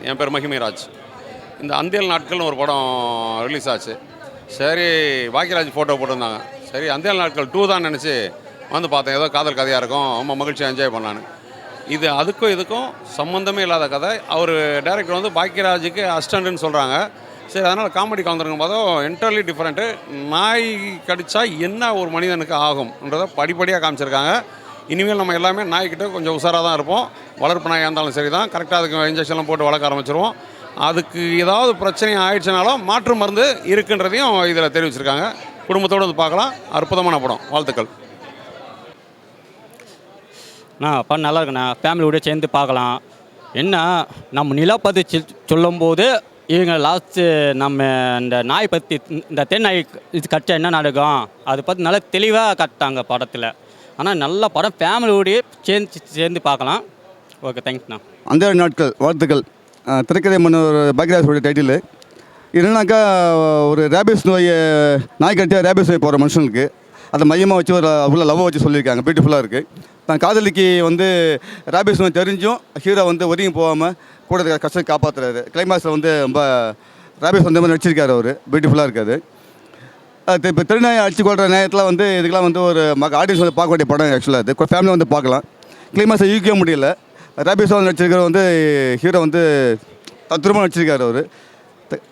என் பேர் மகிமைராஜ். இந்த அந்தியல் நாட்கள்னு ஒரு படம் ரிலீஸ் ஆச்சு. சரி, பாக்கியராஜ் ஃபோட்டோ போட்டிருந்தாங்க. சரி, அந்தியல் நாட்கள் 2 தான் நினச்சி வந்து பார்த்தேன். ஏதோ காதல் கதையாக இருக்கும், ரொம்ப மகிழ்ச்சியாக என்ஜாய் பண்ணலான்னு. இது அதுக்கும் இதுக்கும் சம்மந்தமே இல்லாத கதை. அவர் டைரக்டர் வந்து பாக்கியராஜுக்கு அசிஸ்டண்ட்டுன்னு சொல்கிறாங்க. சரி, அதனால் காமெடி கலந்துருக்கும் போதும் என்டர்லி டிஃப்ரெண்ட்டு. நாய் கடித்தா என்ன ஒரு மனிதனுக்கு ஆகும்ன்றதை படிப்படியாக காமிச்சிருக்காங்க. இனிமேல் நம்ம எல்லாமே நாய்க்கிட்ட கொஞ்சம் உஷாராக தான் இருப்போம். வளர்ப்பு நாயாக இருந்தாலும் சரி தான், கரெக்டாக அதுக்கு இன்ஜெக்ஷன்லாம் போட்டு வளர்க்க ஆரம்பிச்சிருவோம். அதுக்கு ஏதாவது பிரச்சனை ஆயிடுச்சுனாலும் மாற்று மருந்து இருக்குன்றதையும் இதில் தெரிவிச்சிருக்காங்க. குடும்பத்தோடு வந்து பார்க்கலாம். அற்புதமான படம். வாழ்த்துக்கள். படம் நல்லா இருக்குண்ணா, ஃபேமிலியோட சேர்ந்து பார்க்கலாம். என்ன நம்ம நிலா பற்றி சொல்லும்போது இவங்க லாஸ்ட்டு நம்ம இந்த நாய் பற்றி, இந்த தென்னாய் இது கட்சா என்ன நடக்கும் அதை பற்றி நல்லா தெளிவாக கட்டாங்க படத்தில். ஆனால் நல்ல படம், ஃபேமிலியோடையே சேர்ந்து பார்க்கலாம். ஓகே, தேங்க்ஸ்ண்ணா. அந்த நாட்கள் வாழ்த்துக்கள். திரைக்கதை மன்னர் பாக்கியராஜோட டைட்டில் என்னன்னாக்கா, ஒரு ரேபிஸ் நோயை நாய் கட்டியாக ரேபிஸ் நோய் போகிற மனுஷனுக்கு அதை மையமாக வச்சு ஒரு அவ்வளோ லவ்வை வச்சு சொல்லியிருக்காங்க. பியூட்டிஃபுல்லாக இருக்குது. தான் காதலிக்கு வந்து ரேபிஸ் நோய் தெரிஞ்சும் ஹீரோ வந்து ஒதுங்கி போகாமல் கூட கஷ்டம் காப்பாற்றுறாரு. கிளைமாக்ஸில் வந்து ரொம்ப ரேபிஸ் வந்து மாதிரி நடிச்சிருக்காரு அவர். பியூட்டிஃபுல்லாக இருக்காது. இப்போ திருநாயை அடிச்சு கொள்கிற நேரத்தில் வந்து இதுக்கெல்லாம் வந்து ஒரு ஆடியன்ஸ் வந்து பார்க்க வேண்டிய படம். ஆக்சுவலாக அது ஃபேமிலி வந்து பார்க்கலாம். கிளைமாக்ஸை யூகிக்க முடியல. ரேபிஸ் வந்து நடிச்சிருக்கிற வந்து ஹீரோ வந்து திரும்ப நடிச்சிருக்காரு அவர்.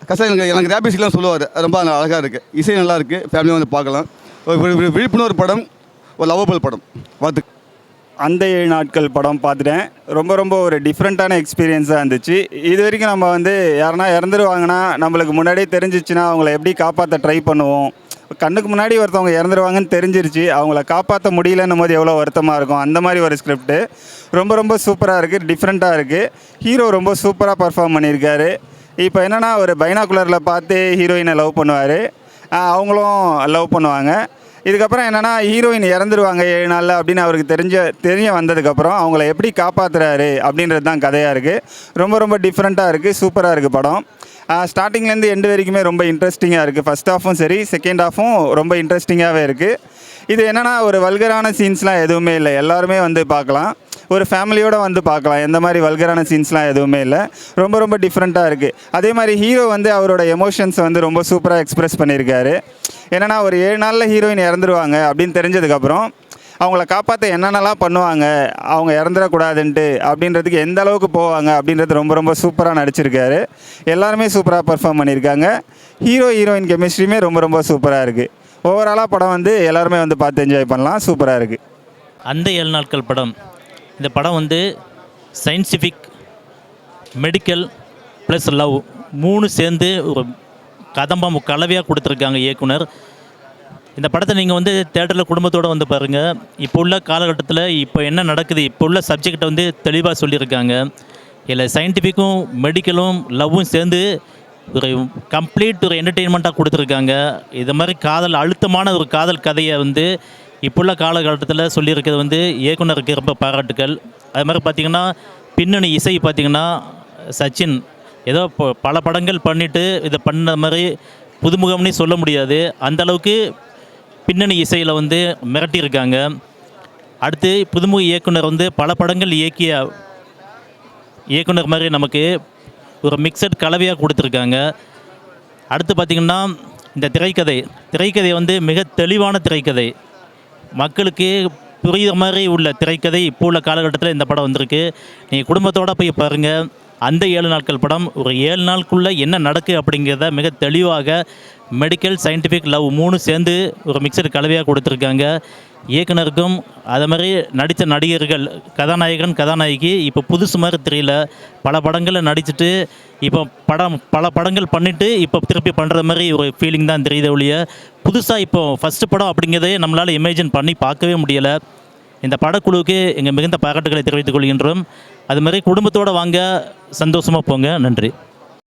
கஷ்டம் எனக்கு ரேபிஸ்க்கெலாம் சொல்லுவார். ரொம்ப அழகாக இருக்குது. இசை நல்லா இருக்குது. ஃபேமிலியாக வந்து பார்க்கலாம். விழிப்புணர்வு படம், ஒரு லவ்வபிள் படம். பார்த்து அந்த 7 நாட்கள் படம் பார்த்துட்டேன். ரொம்ப ரொம்ப ஒரு டிஃப்ரெண்ட்டான எக்ஸ்பீரியன்ஸாக இருந்துச்சு. இது வரைக்கும் நம்ம வந்து யாருன்னா இறந்துருவாங்கன்னா நம்மளுக்கு முன்னாடியே தெரிஞ்சிச்சுன்னா அவங்கள எப்படி காப்பாற்ற ட்ரை பண்ணுவோம். கண்ணுக்கு முன்னாடி ஒருத்தவங்க இறந்துருவாங்கன்னு தெரிஞ்சிருச்சு, அவங்கள காப்பாற்ற முடியலன்னும் போது எவ்வளோ வருத்தமாக இருக்கும். அந்த மாதிரி ஒரு ஸ்கிரிப்ட்டு ரொம்ப ரொம்ப சூப்பராக இருக்குது, டிஃப்ரெண்ட்டாக இருக்குது. ஹீரோ ரொம்ப சூப்பராக பர்ஃபார்ம் பண்ணியிருக்காரு. இப்போ என்னென்னா, ஒரு பைனாகுலரில் பார்த்து ஹீரோயினை லவ் பண்ணுவார், அவங்களும் லவ் பண்ணுவாங்க. இதுக்கப்புறம் என்னென்னா, ஹீரோயின் இறந்துருவாங்க 7 நாளில் அப்படின்னு அவருக்கு தெரிய வந்ததுக்கப்புறம் அவங்கள எப்படி காப்பாற்றுறாரு அப்படின்றது தான் கதையாக இருக்குது. ரொம்ப ரொம்ப டிஃப்ரெண்ட்டாக இருக்குது, சூப்பராக இருக்குது படம். ஸ்டார்டிங்லேருந்து எண்டு வரைக்குமே ரொம்ப இன்ட்ரெஸ்டிங்காக இருக்குது. ஃபஸ்ட் ஹாஃபும் சரி, செகண்ட் ஹாஃபும் ரொம்ப இன்ட்ரெஸ்டிங்காகவே இருக்குது. இது என்னென்னா, ஒரு வல்கரான சீன்ஸ்லாம் எதுவுமே இல்லை. எல்லாருமே வந்து பார்க்கலாம். ஒரு ஃபேமிலியோடு வந்து பார்க்கலாம். எந்த மாதிரி வல்கரான சீன்ஸ்லாம் எதுவுமே இல்லை. ரொம்ப ரொம்ப டிஃப்ரெண்ட்டாக இருக்குது. அதே மாதிரி ஹீரோ வந்து அவரோட எமோஷன்ஸை வந்து ரொம்ப சூப்பராக எக்ஸ்ப்ரெஸ் பண்ணியிருக்காரு. என்னென்னா, ஒரு 7 நாளில் ஹீரோயின் இறந்துருவாங்க அப்படின்னு தெரிஞ்சதுக்கப்புறம் அவங்கள காப்பாற்ற என்னென்னலாம் பண்ணுவாங்க, அவங்க இறந்துடக்கூடாதுன்ட்டு அப்படின்றதுக்கு எந்த அளவுக்கு போவாங்க அப்படின்றது ரொம்ப ரொம்ப சூப்பராக நடிச்சிருக்காரு. எல்லாருமே சூப்பராக பர்ஃபார்ம் பண்ணியிருக்காங்க. ஹீரோயின் கெமிஸ்ட்ரியுமே ரொம்ப ரொம்ப சூப்பராக இருக்குது. ஓவராலாக படம் வந்து எல்லாருமே வந்து பார்த்து என்ஜாய் பண்ணலாம். சூப்பராக இருக்குது. அந்த 7 நாட்கள் படம், இந்த படம் வந்து சயின்டிஃபிக், மெடிக்கல் ப்ளஸ் லவ் 3 சேர்ந்து ஒரு கதம்பம் கலவையாக கொடுத்துருக்காங்க இயக்குனர். இந்த படத்தை நீங்கள் வந்து தேட்டரில் குடும்பத்தோடு வந்து பாருங்கள். இப்போ உள்ள காலகட்டத்தில் இப்போ என்ன நடக்குது, இப்போ உள்ள சப்ஜெக்டை வந்து தெளிவாக சொல்லியிருக்காங்க. இல்லை சயின்டிஃபிக்கும் மெடிக்கலும் லவ்வும் சேர்ந்து ஒரு கம்ப்ளீட் ஒரு என்டர்டெயின்மெண்ட்டாக கொடுத்துருக்காங்க. இது மாதிரி காதல், அழுத்தமான ஒரு காதல் கதையை வந்து இப்போ உள்ள காலகட்டத்தில் சொல்லியிருக்கிறது வந்து இயக்குனருக்கு ரொம்ப பாராட்டுக்கள். அது மாதிரி பார்த்திங்கன்னா, பின்னணி இசை பார்த்திங்கன்னா சச்சின் ஏதோ பல படங்கள் பண்ணிவிட்டு இதை பண்ண மாதிரி புதுமுகம்னே சொல்ல முடியாது. அந்தளவுக்கு பின்னணி இசையில் வந்து மிரட்டியிருக்காங்க. அடுத்து புதுமுக இயக்குனர் வந்து பல படங்கள் இயக்கிய இயக்குனர் மாதிரி நமக்கு ஒரு மிக்சட் கலவையாக கொடுத்துருக்காங்க. அடுத்து பார்த்திங்கன்னா, இந்த திரைக்கதை வந்து மிக தெளிவான திரைக்கதை, மக்களுக்கு புரிகிற மாதிரி உள்ள திரைக்கதை. இப்போ உள்ள காலகட்டத்தில் இந்த படம் வந்திருக்கு. நீங்கள் குடும்பத்தோடு போய் பாருங்கள். அந்த 7 நாட்கள் படம் ஒரு 7 நாளுக்குள்ளே என்ன நடக்குது அப்படிங்கிறத மிக தெளிவாக மெடிக்கல், சயின்டிஃபிக், லவ் 3 சேர்ந்து ஒரு மிக்சர் கலவையாக கொடுத்துருக்காங்க. இயக்குனருக்கும் அது மாதிரி நடித்த நடிகர்கள், கதாநாயகி இப்போ புதுசு மாதிரி தெரியல. பல படங்களில் நடிச்சுட்டு இப்போ பல படங்கள் பண்ணிவிட்டு இப்போ திருப்பி பண்ணுற மாதிரி ஒரு ஃபீலிங் தான் தெரியுது ஒழிய, புதுசாக இப்போ ஃபஸ்ட்டு படம் அப்படிங்கிறதே நம்மளால் இமேஜின் பண்ணி பார்க்கவே முடியலை. இந்த படக்குழுவுக்கு எங்கள் மிகுந்த பாராட்டுகளை தெரிவித்துக் கொள்கின்றோம். அது மாதிரி குடும்பத்தோடு வாங்க, சந்தோஷமாக போங்க. நன்றி.